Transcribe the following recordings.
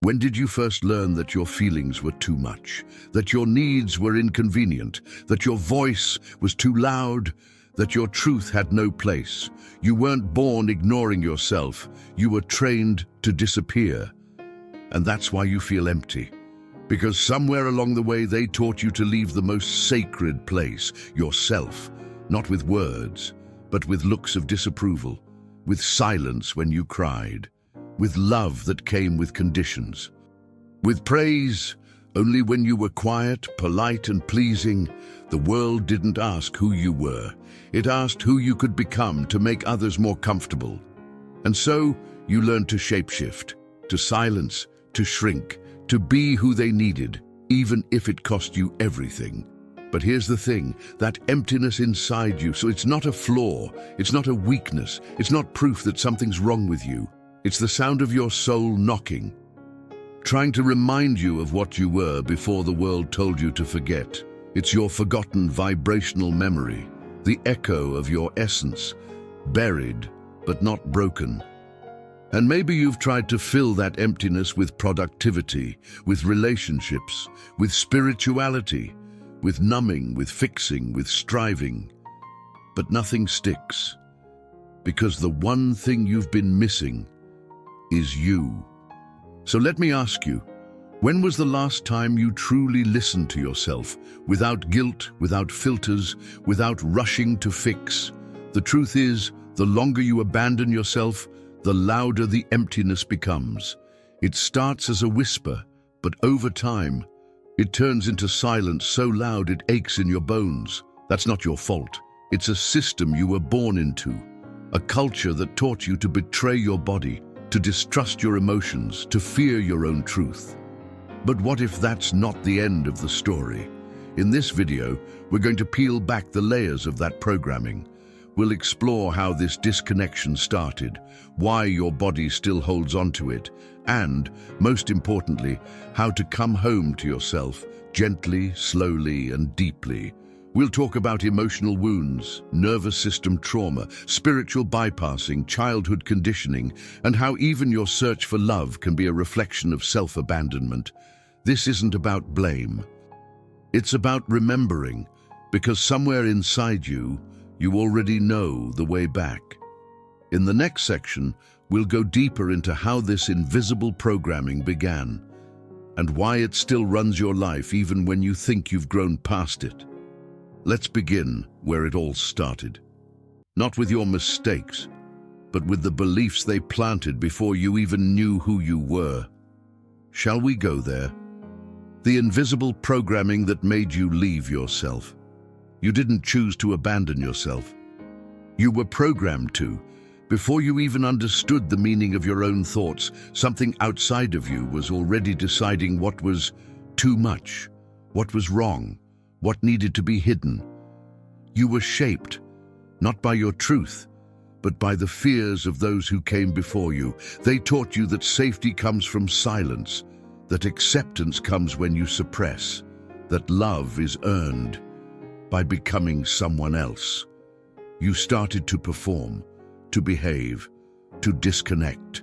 When did you first learn that your feelings were too much, that your needs were inconvenient, that your voice was too loud, that your truth had no place? You weren't born ignoring yourself. You were trained to disappear. And that's why you feel empty. Because somewhere along the way they taught you to leave the most sacred place, yourself, not with words, but with looks of disapproval, with silence when you cried, with love that came with conditions, with praise only when you were quiet, polite, and pleasing. The world didn't ask who you were. It asked who you could become to make others more comfortable. And so you learned to shapeshift, to silence, to shrink, to be who they needed, even if it cost you everything. But here's the thing, that emptiness inside you, so it's not a flaw, it's not a weakness, it's not proof that something's wrong with you. It's the sound of your soul knocking, trying to remind you of what you were before the world told you to forget. It's your forgotten vibrational memory, the echo of your essence, buried but not broken. And maybe you've tried to fill that emptiness with productivity, with relationships, with spirituality, with numbing, with fixing, with striving. But nothing sticks, because the one thing you've been missing is you. So let me ask you, when was the last time you truly listened to yourself, without guilt, without filters, without rushing to fix? The truth is, the longer you abandon yourself, the louder the emptiness becomes. It starts as a whisper, but over time, it turns into silence so loud it aches in your bones. That's not your fault. It's a system you were born into, a culture that taught you to betray your body, to distrust your emotions, to fear your own truth. But what if that's not the end of the story? In this video, we're going to peel back the layers of that programming. We'll explore how this disconnection started, why your body still holds onto it, and, most importantly, how to come home to yourself gently, slowly, and deeply. We'll talk about emotional wounds, nervous system trauma, spiritual bypassing, childhood conditioning, and how even your search for love can be a reflection of self-abandonment. This isn't about blame. It's about remembering, because somewhere inside you, you already know the way back. In the next section, we'll go deeper into how this invisible programming began, and why it still runs your life even when you think you've grown past it. Let's begin where it all started. Not with your mistakes, but with the beliefs they planted before you even knew who you were. Shall we go there? The invisible programming that made you leave yourself. You didn't choose to abandon yourself. You were programmed to. Before you even understood the meaning of your own thoughts, something outside of you was already deciding what was too much, what was wrong, what needed to be hidden. You were shaped, not by your truth, but by the fears of those who came before you. They taught you that safety comes from silence, that acceptance comes when you suppress, that love is earned by becoming someone else. You started to perform, to behave, to disconnect.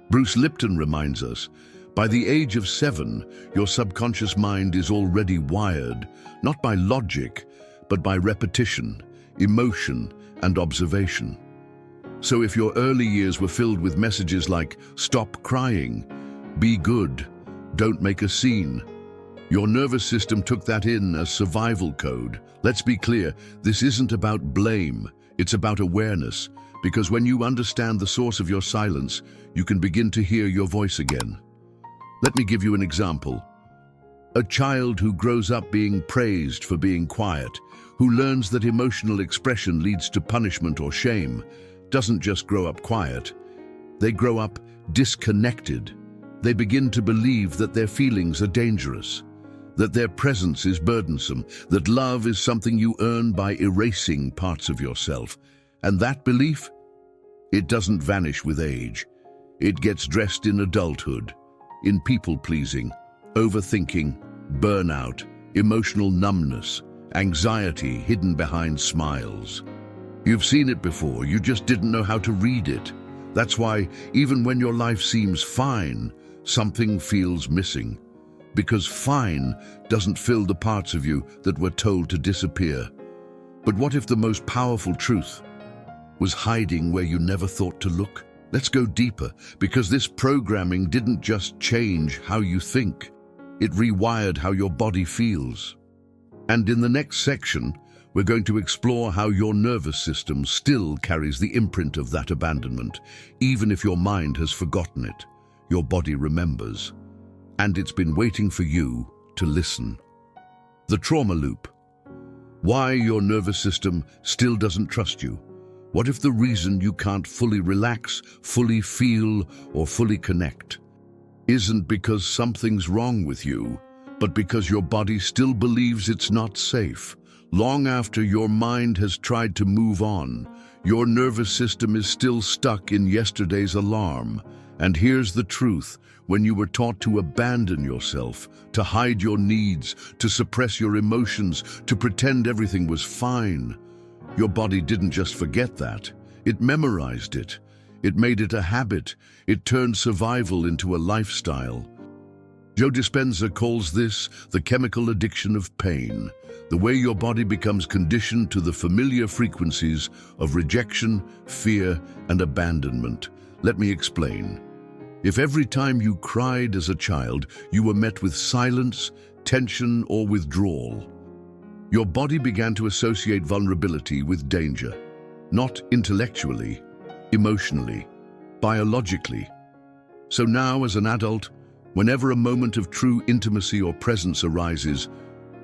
Bruce Lipton reminds us, by the age of 7, your subconscious mind is already wired, not by logic, but by repetition, emotion, and observation. So if your early years were filled with messages like, stop crying, be good, don't make a scene, your nervous system took that in as survival code. Let's be clear, this isn't about blame, it's about awareness, because when you understand the source of your silence, you can begin to hear your voice again. Let me give you an example. A child who grows up being praised for being quiet, who learns that emotional expression leads to punishment or shame, doesn't just grow up quiet. They grow up disconnected. They begin to believe that their feelings are dangerous, that their presence is burdensome, that love is something you earn by erasing parts of yourself. And that belief, it doesn't vanish with age. It gets dressed in adulthood, in people-pleasing, overthinking, burnout, emotional numbness, anxiety hidden behind smiles. You've seen it before, you just didn't know how to read it. That's why, even when your life seems fine, something feels missing. Because fine doesn't fill the parts of you that were told to disappear. But what if the most powerful truth was hiding where you never thought to look? Let's go deeper, because this programming didn't just change how you think, it rewired how your body feels. And in the next section, we're going to explore how your nervous system still carries the imprint of that abandonment. Even if your mind has forgotten it, your body remembers. And it's been waiting for you to listen. The trauma loop. Why your nervous system still doesn't trust you. What if the reason you can't fully relax, fully feel, or fully connect isn't because something's wrong with you, but because your body still believes it's not safe? Long after your mind has tried to move on, your nervous system is still stuck in yesterday's alarm. And here's the truth. When you were taught to abandon yourself, to hide your needs, to suppress your emotions, to pretend everything was fine, your body didn't just forget that. It memorized it. It made it a habit. It turned survival into a lifestyle. Joe Dispenza calls this the chemical addiction of pain, the way your body becomes conditioned to the familiar frequencies of rejection, fear, and abandonment. Let me explain. If every time you cried as a child, you were met with silence, tension, or withdrawal, your body began to associate vulnerability with danger, not intellectually, emotionally, biologically. So now, as an adult, whenever a moment of true intimacy or presence arises,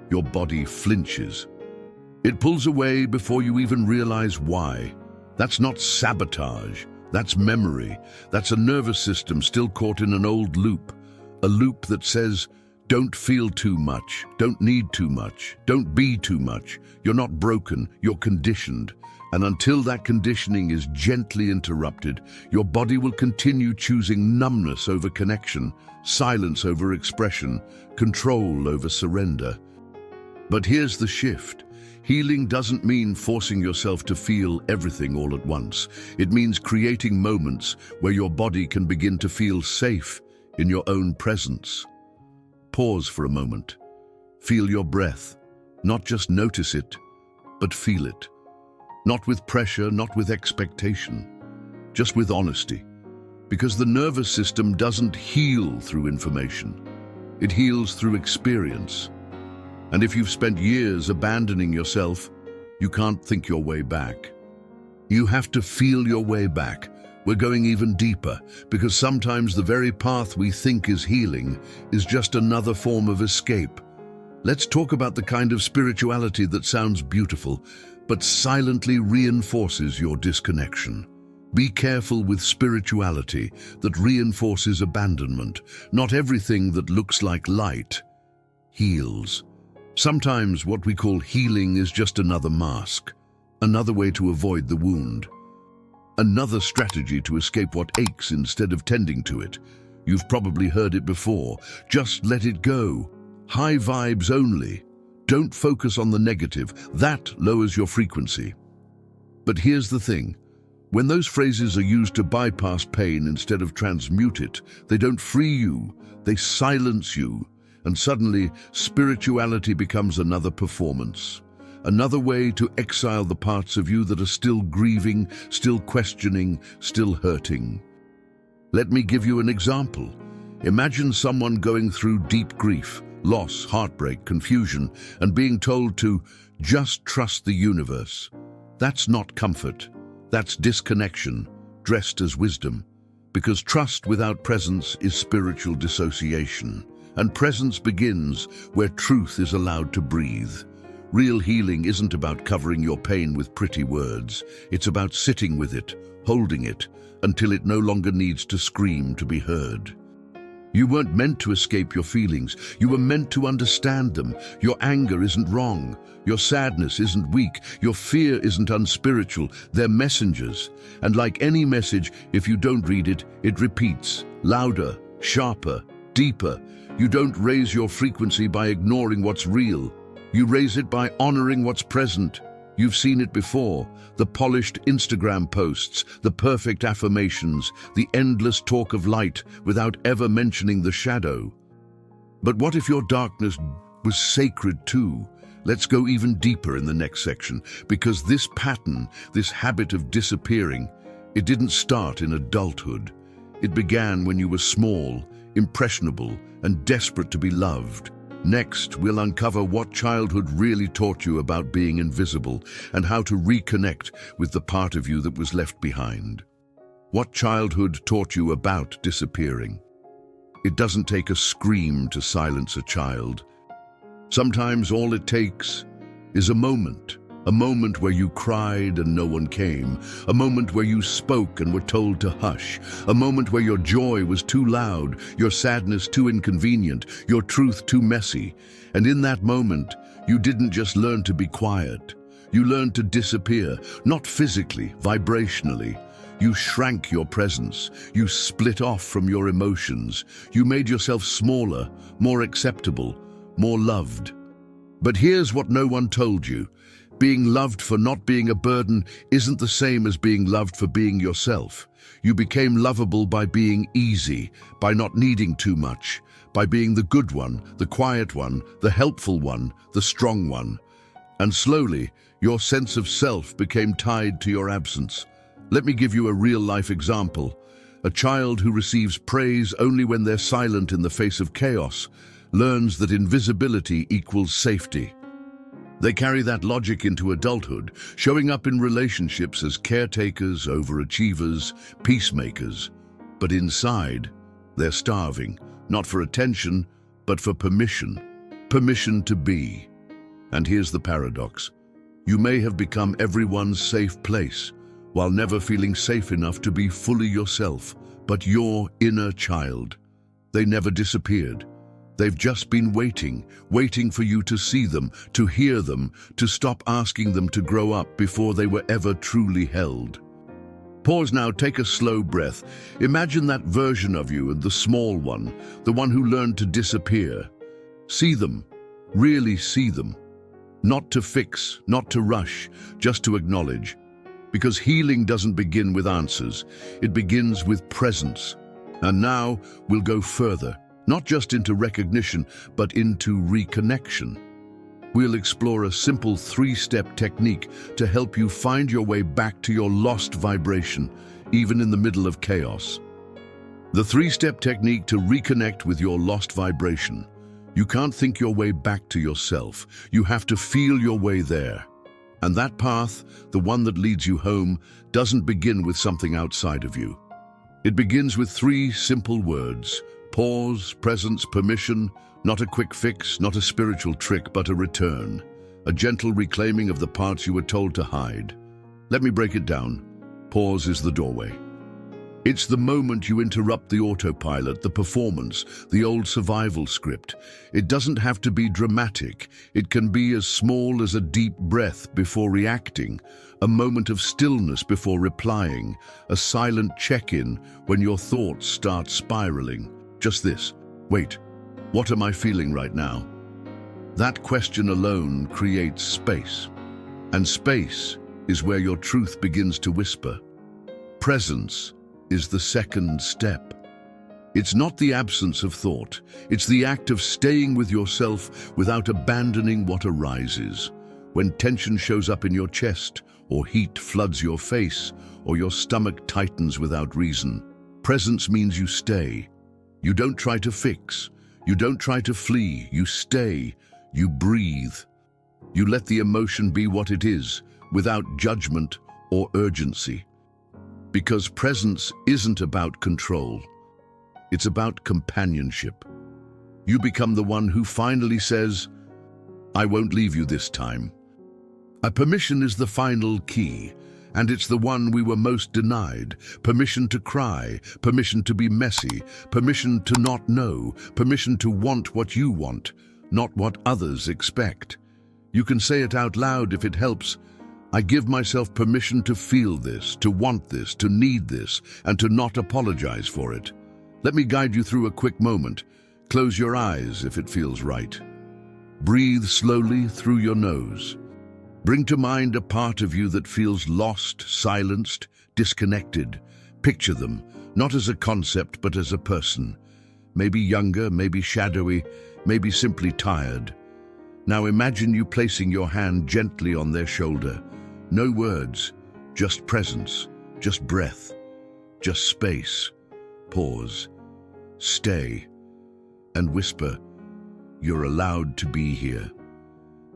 your body flinches. It pulls away before you even realize why. That's not sabotage. That's memory. That's a nervous system still caught in an old loop. A loop that says, don't feel too much, don't need too much, don't be too much. You're not broken, you're conditioned. And until that conditioning is gently interrupted, your body will continue choosing numbness over connection, silence over expression, control over surrender. But here's the shift. Healing doesn't mean forcing yourself to feel everything all at once. It means creating moments where your body can begin to feel safe in your own presence. Pause for a moment. Feel your breath. Not just notice it, but feel it. Not with pressure, not with expectation, just with honesty. Because the nervous system doesn't heal through information. It heals through experience. And if you've spent years abandoning yourself, you can't think your way back. You have to feel your way back. We're going even deeper, because sometimes the very path we think is healing is just another form of escape. Let's talk about the kind of spirituality that sounds beautiful, but silently reinforces your disconnection. Be careful with spirituality that reinforces abandonment. Not everything that looks like light heals. Sometimes what we call healing is just another mask, another way to avoid the wound, another strategy to escape what aches instead of tending to it. You've probably heard it before. Just let it go. High vibes only. Don't focus on the negative. That lowers your frequency. But here's the thing. When those phrases are used to bypass pain instead of transmute it, they don't free you, they silence you. And suddenly, spirituality becomes another performance. Another way to exile the parts of you that are still grieving, still questioning, still hurting. Let me give you an example. Imagine someone going through deep grief, loss, heartbreak, confusion, and being told to just trust the universe. That's not comfort. That's disconnection, dressed as wisdom. Because trust without presence is spiritual dissociation. And presence begins where truth is allowed to breathe. Real healing isn't about covering your pain with pretty words. It's about sitting with it, holding it, until it no longer needs to scream to be heard. You weren't meant to escape your feelings. You were meant to understand them. Your anger isn't wrong. Your sadness isn't weak. Your fear isn't unspiritual. They're messengers. And like any message, if you don't read it, it repeats, louder, sharper, deeper. You don't raise your frequency by ignoring what's real. You raise it by honoring what's present. You've seen it before, the polished Instagram posts, the perfect affirmations, the endless talk of light without ever mentioning the shadow. But what if your darkness was sacred too? Let's go even deeper in the next section, because this pattern, this habit of disappearing, it didn't start in adulthood. It began when you were small, impressionable, and desperate to be loved. Next, we'll uncover what childhood really taught you about being invisible and how to reconnect with the part of you that was left behind. What childhood taught you about disappearing? It doesn't take a scream to silence a child. Sometimes all it takes is a moment where you cried and no one came, a moment where you spoke and were told to hush, a moment where your joy was too loud, your sadness too inconvenient, your truth too messy. And in that moment, you didn't just learn to be quiet. You learned to disappear, not physically, vibrationally. You shrank your presence. You split off from your emotions. You made yourself smaller, more acceptable, more loved. But here's what no one told you. Being loved for not being a burden isn't the same as being loved for being yourself. You became lovable by being easy, by not needing too much, by being the good one, the quiet one, the helpful one, the strong one. And slowly, your sense of self became tied to your absence. Let me give you a real-life example. A child who receives praise only when they're silent in the face of chaos learns that invisibility equals safety. They carry that logic into adulthood, showing up in relationships as caretakers, overachievers, peacemakers. But inside, they're starving, not for attention, but for permission. Permission to be. And here's the paradox. You may have become everyone's safe place, while never feeling safe enough to be fully yourself, but your inner child. They never disappeared. They've just been waiting for you to see them, to hear them, to stop asking them to grow up before they were ever truly held. Pause now, take a slow breath. Imagine that version of you and the small one, the one who learned to disappear. See them, really see them. Not to fix, not to rush, just to acknowledge. Because healing doesn't begin with answers, it begins with presence. And now we'll go further. Not just into recognition, but into reconnection. We'll explore a simple 3-step technique to help you find your way back to your lost vibration, even in the middle of chaos. The 3-step technique to reconnect with your lost vibration. You can't think your way back to yourself. You have to feel your way there. And that path, the one that leads you home, doesn't begin with something outside of you. It begins with 3 simple words. Pause, presence, permission, not a quick fix, not a spiritual trick, but a return. A gentle reclaiming of the parts you were told to hide. Let me break it down. Pause is the doorway. It's the moment you interrupt the autopilot, the performance, the old survival script. It doesn't have to be dramatic. It can be as small as a deep breath before reacting, a moment of stillness before replying, a silent check-in when your thoughts start spiraling. Just this. Wait, what am I feeling right now? That question alone creates space. And space is where your truth begins to whisper. Presence is the second step. It's not the absence of thought. It's the act of staying with yourself without abandoning what arises. When tension shows up in your chest, or heat floods your face, or your stomach tightens without reason, presence means you stay. You don't try to fix. You don't try to flee. You stay. You breathe. You let the emotion be what it is, without judgment or urgency. Because presence isn't about control. It's about companionship. You become the one who finally says, I won't leave you this time. A permission is the final key. And it's the one we were most denied. Permission to cry, permission to be messy, permission to not know, permission to want what you want, not what others expect. You can say it out loud if it helps. I give myself permission to feel this, to want this, to need this, and to not apologize for it. Let me guide you through a quick moment. Close your eyes if it feels right. Breathe slowly through your nose. Bring to mind a part of you that feels lost, silenced, disconnected. Picture them, not as a concept, but as a person. Maybe younger, maybe shadowy, maybe simply tired. Now imagine you placing your hand gently on their shoulder. No words, just presence, just breath, just space. Pause, stay, and whisper, "You're allowed to be here."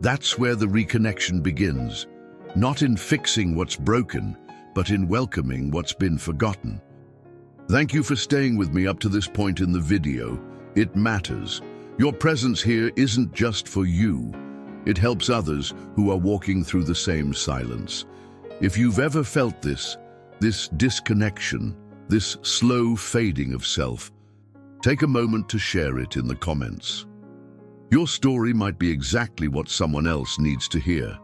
That's where the reconnection begins, not in fixing what's broken, but in welcoming what's been forgotten. Thank you for staying with me up to this point in the video. It matters. Your presence here isn't just for you. It helps others who are walking through the same silence. If you've ever felt this disconnection, this slow fading of self, take a moment to share it in the comments. Your story might be exactly what someone else needs to hear.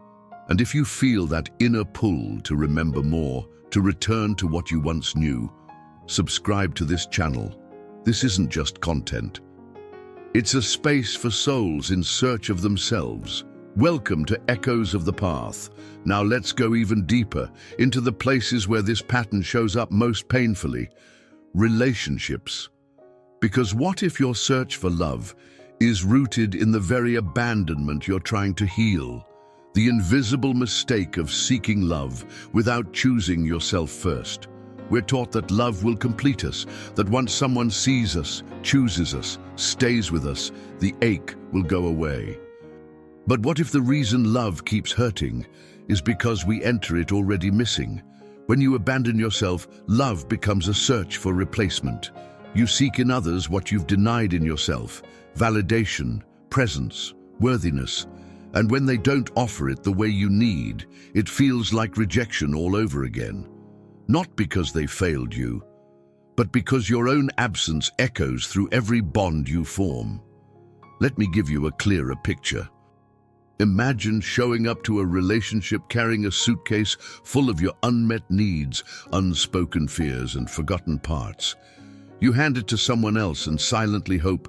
And if you feel that inner pull to remember more, to return to what you once knew, subscribe to this channel. This isn't just content. It's a space for souls in search of themselves. Welcome to Echoes of the Path. Now let's go even deeper into the places where this pattern shows up most painfully. Relationships. Because what if your search for love is rooted in the very abandonment you're trying to heal? The invisible mistake of seeking love without choosing yourself first. We're taught that love will complete us, that once someone sees us, chooses us, stays with us, the ache will go away. But what if the reason love keeps hurting is because we enter it already missing? When you abandon yourself, love becomes a search for replacement. You seek in others what you've denied in yourself: validation, presence, worthiness. And when they don't offer it the way you need, it feels like rejection all over again. Not because they failed you, but because your own absence echoes through every bond you form. Let me give you a clearer picture. Imagine showing up to a relationship carrying a suitcase full of your unmet needs, unspoken fears, and forgotten parts. You hand it to someone else and silently hope,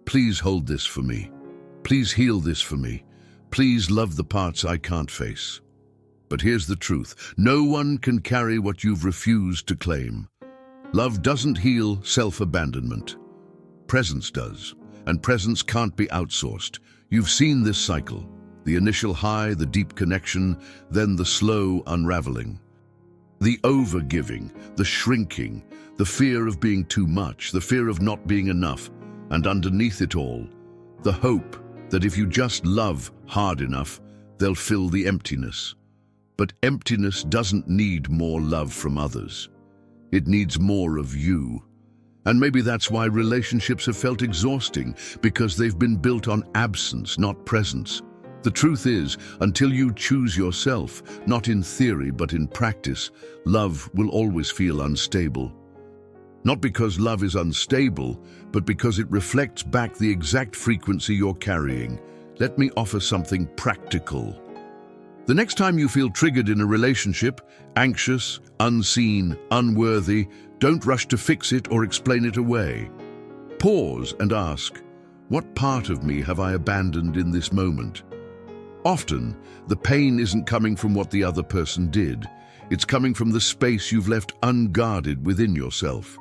"Please hold this for me. Please heal this for me. Please love the parts I can't face." But here's the truth. No one can carry what you've refused to claim. Love doesn't heal self-abandonment. Presence does, and presence can't be outsourced. You've seen this cycle. The initial high, the deep connection, then the slow unraveling. The over-giving, the shrinking, the fear of being too much, the fear of not being enough, and underneath it all, the hope that if you just love hard enough, they'll fill the emptiness. But emptiness doesn't need more love from others. It needs more of you. And maybe that's why relationships have felt exhausting, because they've been built on absence, not presence. The truth is, until you choose yourself, not in theory but in practice, love will always feel unstable. Not because love is unstable, but because it reflects back the exact frequency you're carrying. Let me offer something practical. The next time you feel triggered in a relationship, anxious, unseen, unworthy, don't rush to fix it or explain it away. Pause and ask, what part of me have I abandoned in this moment? Often, the pain isn't coming from what the other person did. It's coming from the space you've left unguarded within yourself.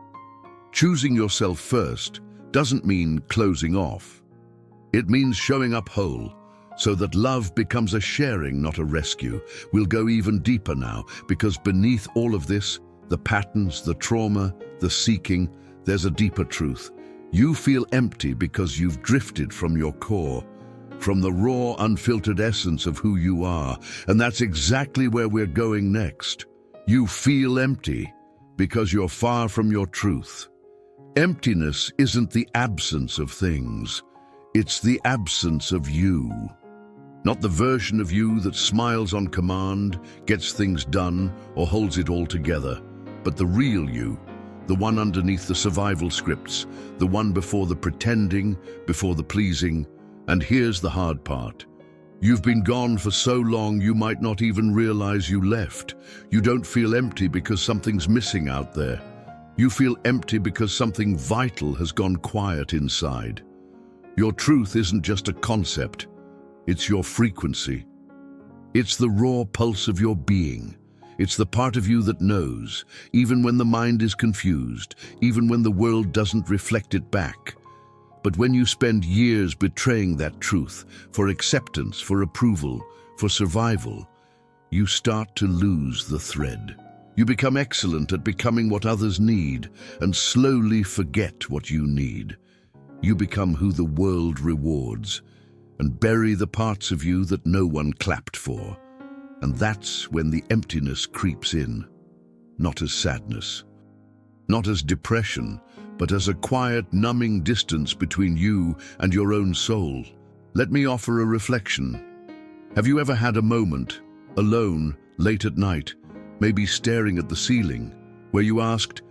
Choosing yourself first doesn't mean closing off. It means showing up whole, so that love becomes a sharing, not a rescue. We'll go even deeper now, because beneath all of this, the patterns, the trauma, the seeking, there's a deeper truth. You feel empty because you've drifted from your core, from the raw, unfiltered essence of who you are. And that's exactly where we're going next. You feel empty because you're far from your truth. Emptiness isn't the absence of things. It's the absence of you. Not the version of you that smiles on command, gets things done, or holds it all together, but the real you, the one underneath the survival scripts, the one before the pretending, before the pleasing. And here's the hard part. You've been gone for so long you might not even realize you left. You don't feel empty because something's missing out there. You feel empty because something vital has gone quiet inside. Your truth isn't just a concept, it's your frequency. It's the raw pulse of your being. It's the part of you that knows, even when the mind is confused, even when the world doesn't reflect it back. But when you spend years betraying that truth, for acceptance, for approval, for survival, you start to lose the thread. You become excellent at becoming what others need and slowly forget what you need. You become who the world rewards and bury the parts of you that no one clapped for. And that's when the emptiness creeps in, not as sadness, not as depression, but as a quiet, numbing distance between you and your own soul. Let me offer a reflection. Have you ever had a moment, alone, late at night, maybe staring at the ceiling, where you asked,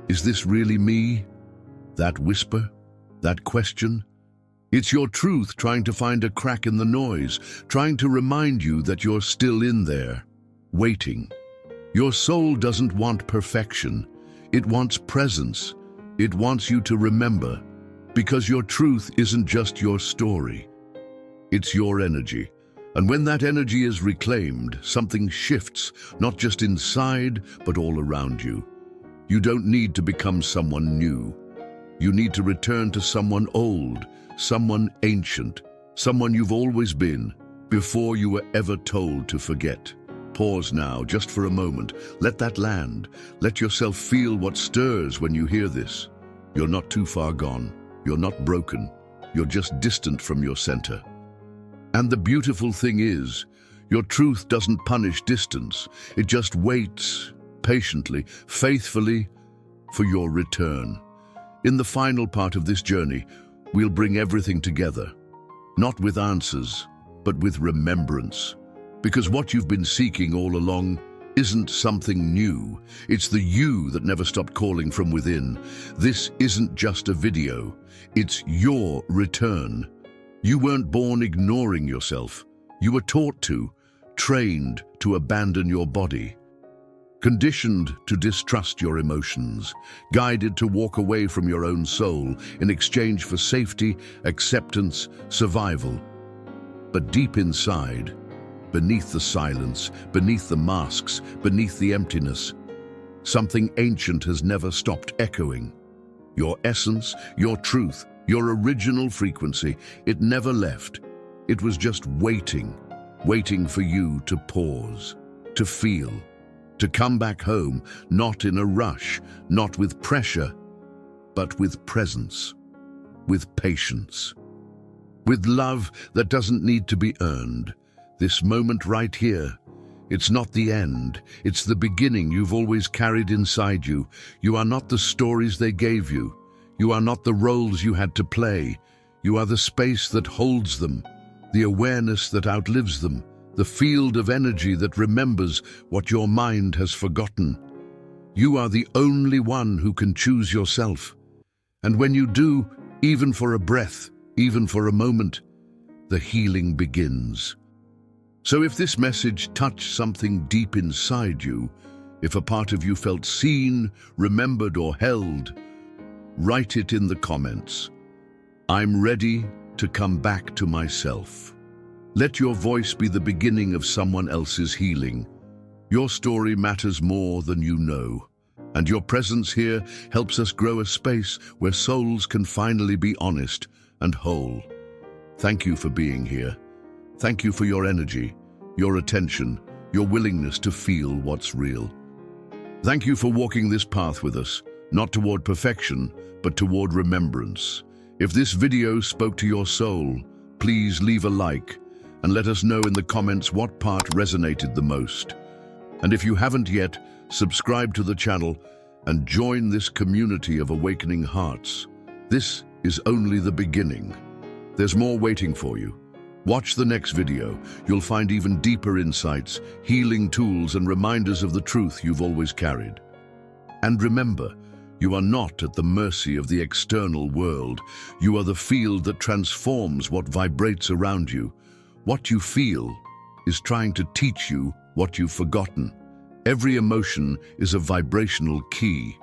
"Is this really me?" That whisper, that question? It's your truth trying to find a crack in the noise, trying to remind you that you're still in there, waiting. Your soul doesn't want perfection. It wants presence. It wants you to remember, because your truth isn't just your story. It's your energy. And when that energy is reclaimed, something shifts, not just inside, but all around you. You don't need to become someone new. You need to return to someone old, someone ancient, someone you've always been, before you were ever told to forget. Pause now, just for a moment. Let that land. Let yourself feel what stirs when you hear this. You're not too far gone. You're not broken. You're just distant from your center. And the beautiful thing is, your truth doesn't punish distance. It just waits, patiently, faithfully, for your return. In the final part of this journey, we'll bring everything together, not with answers, but with remembrance. Because what you've been seeking all along isn't something new. It's the you that never stopped calling from within. This isn't just a video. It's your return. You weren't born ignoring yourself. You were taught to, trained to abandon your body, conditioned to distrust your emotions, guided to walk away from your own soul in exchange for safety, acceptance, survival. But deep inside, beneath the silence, beneath the masks, beneath the emptiness, something ancient has never stopped echoing. Your essence, your truth, your original frequency, it never left. It was just waiting for you to pause, to feel, to come back home, not in a rush, not with pressure, but with presence, with patience, with love that doesn't need to be earned. This moment right here, it's not the end, it's the beginning you've always carried inside you. You are not the stories they gave you. You are not the roles you had to play. You are the space that holds them, the awareness that outlives them, the field of energy that remembers what your mind has forgotten. You are the only one who can choose yourself. And when you do, even for a breath, even for a moment, the healing begins. So if this message touched something deep inside you, if a part of you felt seen, remembered, or held, write it in the comments. I'm ready to come back to myself. Let your voice be the beginning of someone else's healing. Your story matters more than you know, and your presence here helps us grow a space where souls can finally be honest and whole. Thank you for being here. Thank you for your energy, your attention, your willingness to feel what's real. Thank you for walking this path with us, not toward perfection, but toward remembrance. If this video spoke to your soul, please leave a like and let us know in the comments what part resonated the most. And if you haven't yet, subscribe to the channel and join this community of awakening hearts. This is only the beginning. There's more waiting for you. Watch the next video. You'll find even deeper insights, healing tools, and reminders of the truth you've always carried. And remember, you are not at the mercy of the external world. You are the field that transforms what vibrates around you. What you feel is trying to teach you what you've forgotten. Every emotion is a vibrational key.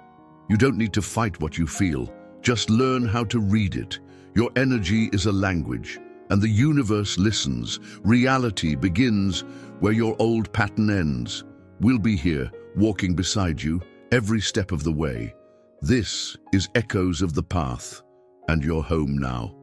You don't need to fight what you feel. Just learn how to read it. Your energy is a language, and the universe listens. Reality begins where your old pattern ends. We'll be here, walking beside you, every step of the way. This is Echoes of the Path, and you're home now.